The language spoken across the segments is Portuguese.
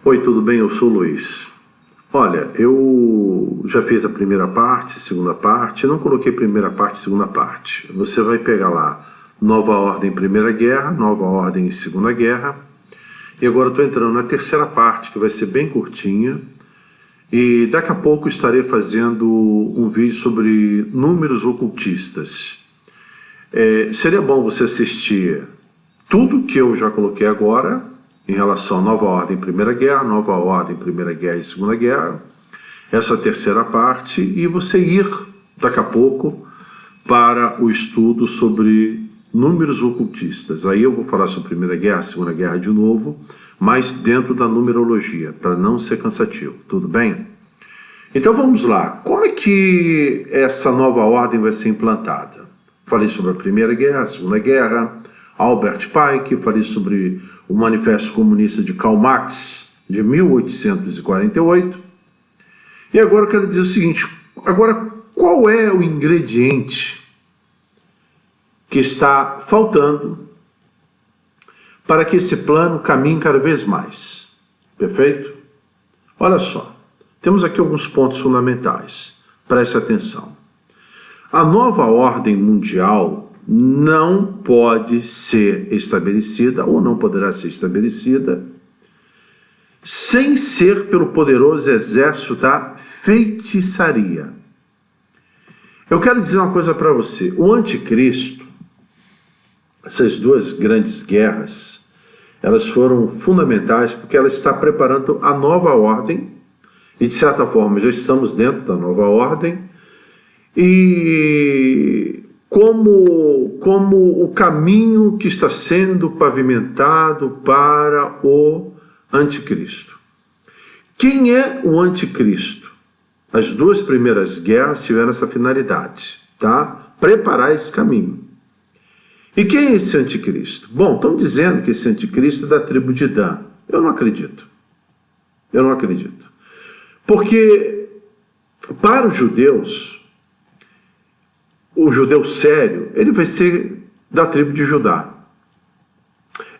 Oi, tudo bem? Eu sou o Luiz. Olha, eu já fiz a primeira parte, segunda parte, não coloquei primeira parte, segunda parte. Você vai pegar lá Nova Ordem Primeira Guerra, Nova Ordem Segunda Guerra, e agora estou entrando na terceira parte, que vai ser bem curtinha, e daqui a pouco estarei fazendo um vídeo sobre números ocultistas. Seria bom você assistir tudo que eu já coloquei agora, em relação à Nova Ordem Primeira Guerra, Nova Ordem Primeira Guerra e Segunda Guerra, essa terceira parte, e você ir, daqui a pouco, para o estudo sobre números ocultistas. Aí eu vou falar sobre Primeira Guerra, Segunda Guerra de novo, mas dentro da numerologia, para não ser cansativo, tudo bem? Então vamos lá, como é que essa nova ordem vai ser implantada? Falei sobre a Primeira Guerra, a Segunda Guerra, Albert Pike, falei sobre o Manifesto Comunista de Karl Marx, de 1848. E agora eu quero dizer o seguinte, agora qual é o ingrediente que está faltando para que esse plano caminhe cada vez mais? Perfeito? Olha só, temos aqui alguns pontos fundamentais, preste atenção. A nova ordem mundial não pode ser estabelecida, ou não poderá ser estabelecida, sem ser pelo poderoso exército da feitiçaria. Eu quero dizer uma coisa para você, o anticristo, essas duas grandes guerras, elas foram fundamentais porque ela está preparando a nova ordem, e de certa forma já estamos dentro da nova ordem, e como o caminho que está sendo pavimentado para o anticristo. Quem é o anticristo? As duas primeiras guerras tiveram essa finalidade, tá? Preparar esse caminho. E quem é esse anticristo? Bom, estão dizendo que esse anticristo é da tribo de Dan. Eu não acredito. Eu não acredito. Porque para os judeus, o judeu sério, ele vai ser da tribo de Judá.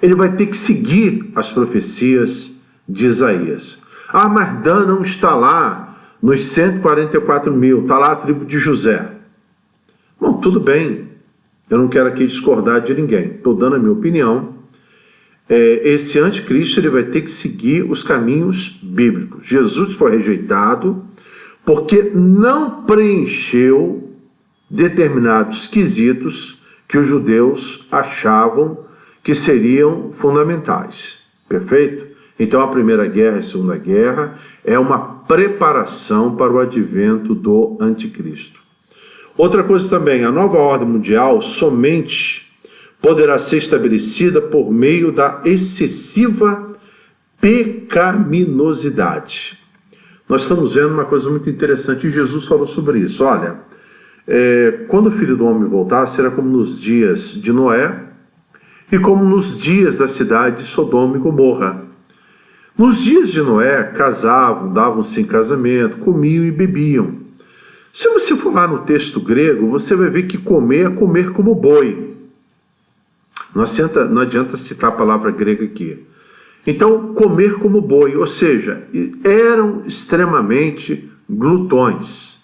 Ele vai ter que seguir as profecias de Isaías. Ah, mas Dan não está lá nos 144 mil, está lá a tribo de José. Bom, tudo bem, eu não quero aqui discordar de ninguém, estou dando a minha opinião. Esse anticristo ele vai ter que seguir os caminhos bíblicos. Jesus foi rejeitado porque não preencheu determinados quesitos que os judeus achavam que seriam fundamentais. Perfeito? Então a Primeira Guerra e a Segunda Guerra é uma preparação para o advento do anticristo. Outra coisa também, a nova ordem mundial somente poderá ser estabelecida por meio da excessiva pecaminosidade. Nós estamos vendo uma coisa muito interessante, e Jesus falou sobre isso. Olha, quando o Filho do Homem voltar, será como nos dias de Noé e como nos dias da cidade de Sodoma e Gomorra. Nos dias de Noé, casavam, davam-se em casamento, comiam e bebiam. Se você for lá no texto grego, você vai ver que comer é comer como boi. Não adianta citar a palavra grega aqui. Então, comer como boi, ou seja, eram extremamente glutões.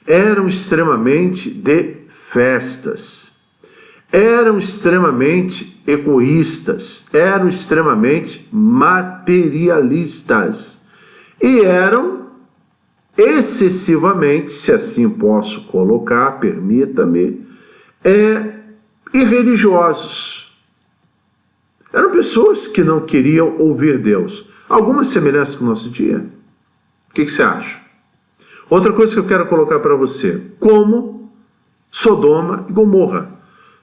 Eram extremamente de festas, eram extremamente egoístas, eram extremamente materialistas e eram excessivamente, se assim posso colocar, permita-me, irreligiosos. Eram pessoas que não queriam ouvir Deus. Alguma semelhança com o nosso dia? O que você acha? Outra coisa que eu quero colocar para você, como Sodoma e Gomorra,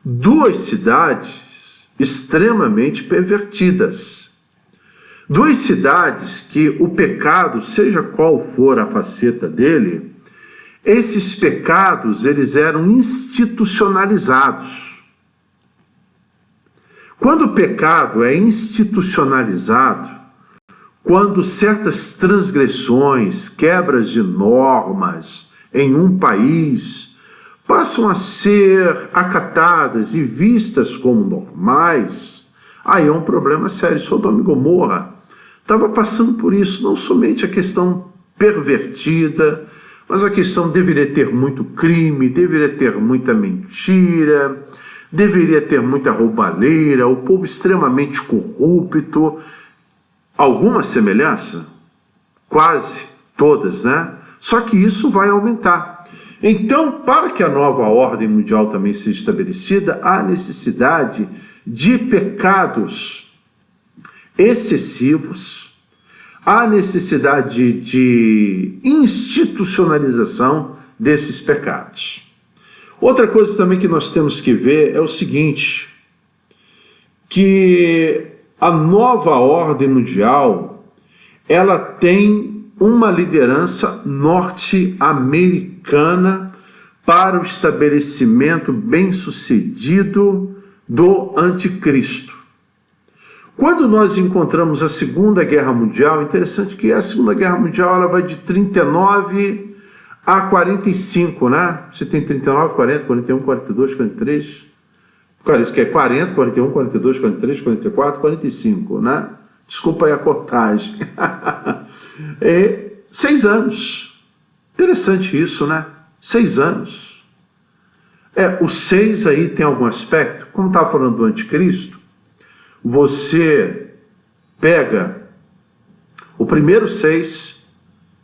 duas cidades extremamente pervertidas, duas cidades que o pecado, seja qual for a faceta dele, esses pecados eles eram institucionalizados. Quando o pecado é institucionalizado, quando certas transgressões, quebras de normas em um país passam a ser acatadas e vistas como normais, aí é um problema sério. Sodoma e Gomorra estava passando por isso, não somente a questão pervertida, mas a questão deveria ter muito crime, deveria ter muita mentira, deveria ter muita roubalheira, o povo extremamente corrupto. Alguma semelhança? Quase todas, né? Só que isso vai aumentar. Então, para que a nova ordem mundial também seja estabelecida, há necessidade de pecados excessivos, há necessidade de institucionalização desses pecados. Outra coisa também que nós temos que ver é o seguinte, que a nova ordem mundial, ela tem uma liderança norte-americana para o estabelecimento bem-sucedido do anticristo. Quando nós encontramos a Segunda Guerra Mundial, interessante que a Segunda Guerra Mundial ela vai de 39 a 45, né? Você tem 39, 40, 41, 42, 43, que é 40, 41, 42, 43, 44, 45, né? Desculpa aí a contagem. 6 anos. Interessante isso, né? 6 anos. O 6 aí tem algum aspecto, como estava falando do anticristo, você pega o primeiro 6,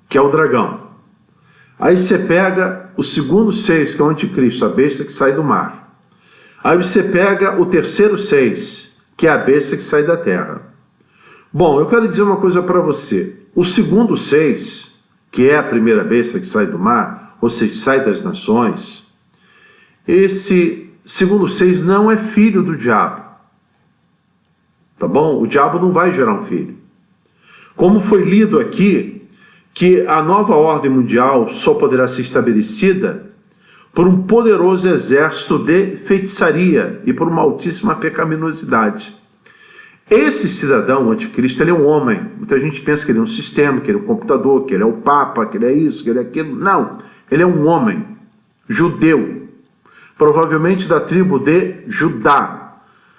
que é o dragão. Aí você pega o segundo 6, que é o anticristo, a besta que sai do mar. Aí você pega o terceiro 6, que é a besta que sai da terra. Bom, eu quero dizer uma coisa para você. O segundo 6, que é a primeira besta que sai do mar, ou seja, que sai das nações, esse segundo 6 não é filho do diabo. Tá bom? O diabo não vai gerar um filho. Como foi lido aqui, que a nova ordem mundial só poderá ser estabelecida por um poderoso exército de feitiçaria e por uma altíssima pecaminosidade. Esse cidadão, o anticristo, ele é um homem. Muita gente pensa que ele é um sistema, que ele é um computador, que ele é o papa, que ele é isso, que ele é aquilo. Não, ele é um homem, judeu, provavelmente da tribo de Judá.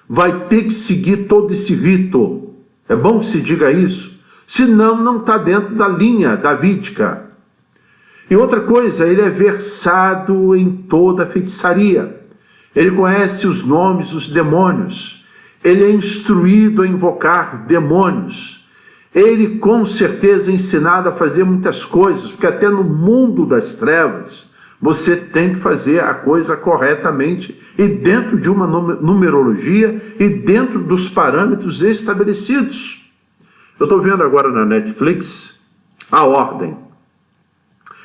Vai ter que seguir todo esse rito. É bom que se diga isso. Senão não está dentro da linha davídica. E outra coisa, ele é versado em toda a feitiçaria. Ele conhece os nomes dos demônios. Ele é instruído a invocar demônios. Ele com certeza é ensinado a fazer muitas coisas, porque até no mundo das trevas você tem que fazer a coisa corretamente e dentro de uma numerologia e dentro dos parâmetros estabelecidos. Eu estou vendo agora na Netflix A Ordem.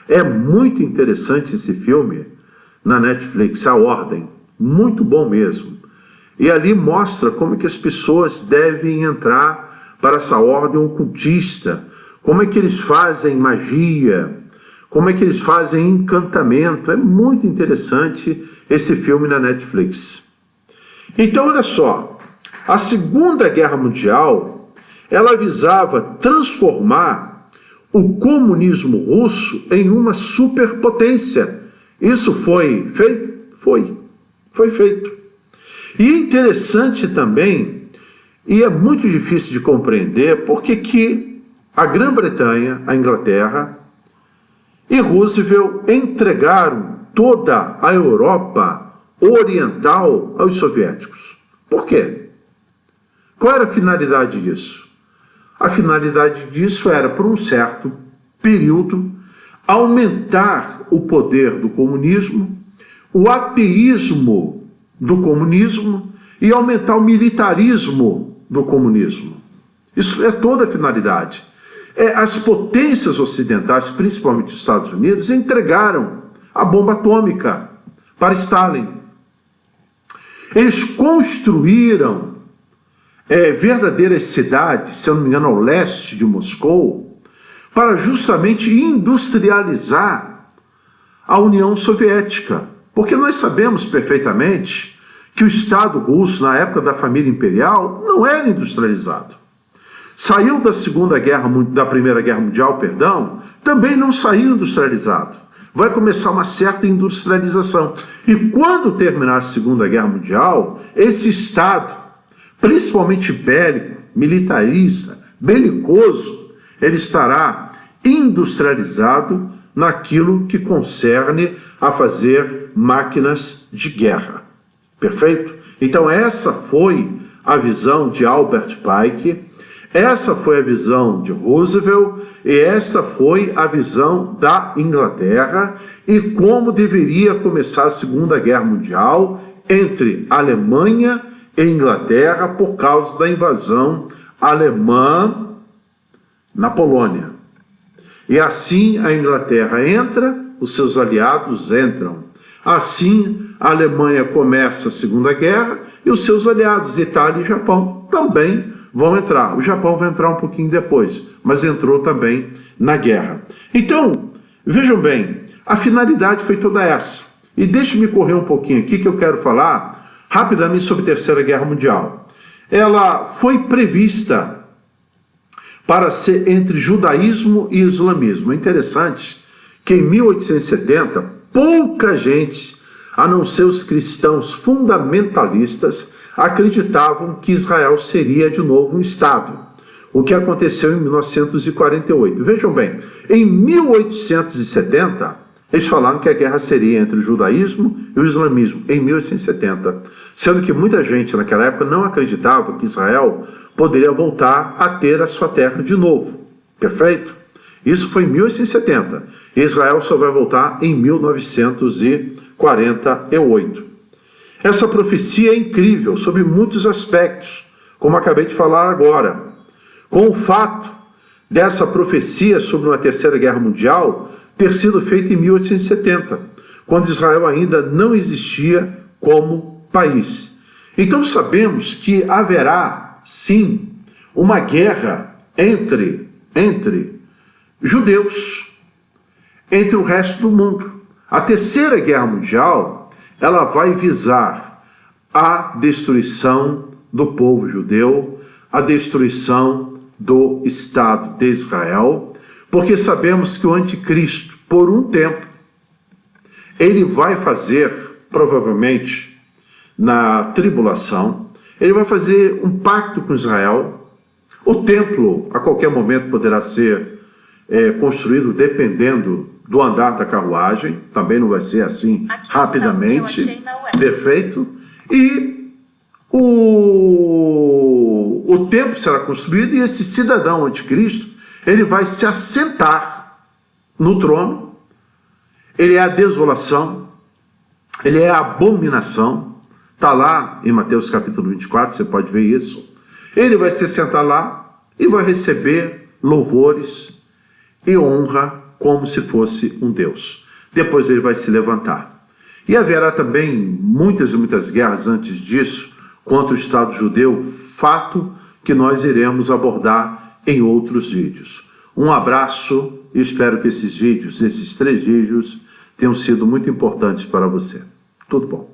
É muito interessante esse filme na Netflix, A Ordem. Muito bom mesmo. E ali mostra como é que as pessoas devem entrar para essa ordem ocultista, como é que eles fazem magia, como é que eles fazem encantamento. É muito interessante esse filme na Netflix. Então, olha só, a Segunda Guerra Mundial, ela visava transformar o comunismo russo em uma superpotência. Isso foi feito? Foi feito. E é interessante também, e é muito difícil de compreender, porque que a Grã-Bretanha, a Inglaterra e Roosevelt entregaram toda a Europa oriental aos soviéticos. Por quê? Qual era a finalidade disso? A finalidade disso era, por um certo período, aumentar o poder do comunismo, o ateísmo do comunismo e aumentar o militarismo do comunismo. Isso é toda a finalidade. As potências ocidentais, principalmente os Estados Unidos, entregaram a bomba atômica para Stalin. Eles construíram verdadeiras cidades, se eu não me engano, ao leste de Moscou, para justamente industrializar a União Soviética. Porque nós sabemos perfeitamente que o Estado russo, na época da família imperial, não era industrializado. Saiu da Primeira Guerra Mundial, também não saiu industrializado. Vai começar uma certa industrialização. E quando terminar a Segunda Guerra Mundial, esse Estado, principalmente bélico, militarista, belicoso, ele estará industrializado naquilo que concerne a fazer máquinas de guerra. Perfeito? Então essa foi a visão de Albert Pike, essa foi a visão de Roosevelt e essa foi a visão da Inglaterra e como deveria começar a Segunda Guerra Mundial entre Alemanha e Inglaterra por causa da invasão alemã na Polônia. E assim a Inglaterra entra, os seus aliados entram. Assim a Alemanha começa a Segunda Guerra e os seus aliados, Itália e Japão, também vão entrar. O Japão vai entrar um pouquinho depois, mas entrou também na guerra. Então, vejam bem, a finalidade foi toda essa. E deixe-me correr um pouquinho aqui que eu quero falar rapidamente sobre a Terceira Guerra Mundial. Ela foi prevista para ser entre judaísmo e islamismo. É interessante que em 1870, pouca gente, a não ser os cristãos fundamentalistas, acreditavam que Israel seria de novo um Estado, o que aconteceu em 1948. Vejam bem, em 1870, eles falaram que a guerra seria entre o judaísmo e o islamismo, em 1870, sendo que muita gente naquela época não acreditava que Israel poderia voltar a ter a sua terra de novo. Perfeito? Isso foi em 1870. Israel só vai voltar em 1948. Essa profecia é incrível sobre muitos aspectos, como acabei de falar agora. Com o fato dessa profecia sobre uma Terceira Guerra Mundial ter sido feita em 1870, quando Israel ainda não existia como país. Então sabemos que haverá, sim, uma guerra entre judeus, entre o resto do mundo. A Terceira Guerra Mundial, ela vai visar a destruição do povo judeu, a destruição do Estado de Israel, porque sabemos que o anticristo, por um tempo, ele vai fazer, provavelmente, na tribulação, ele vai fazer um pacto com Israel. O templo, a qualquer momento, poderá ser construído dependendo do andar da carruagem, também não vai ser assim aqui rapidamente. Está o que eu achei na web. Perfeito. E o templo será construído e esse cidadão anticristo, ele vai se assentar no trono. Ele é a desolação, ele é a abominação. Está lá em Mateus capítulo 24, você pode ver isso. Ele vai se sentar lá e vai receber louvores e honra como se fosse um Deus. Depois ele vai se levantar. E haverá também muitas e muitas guerras antes disso contra o Estado judeu, fato que nós iremos abordar em outros vídeos. Um abraço e espero que esses 3 vídeos, tenham sido muito importantes para você. Tudo bom.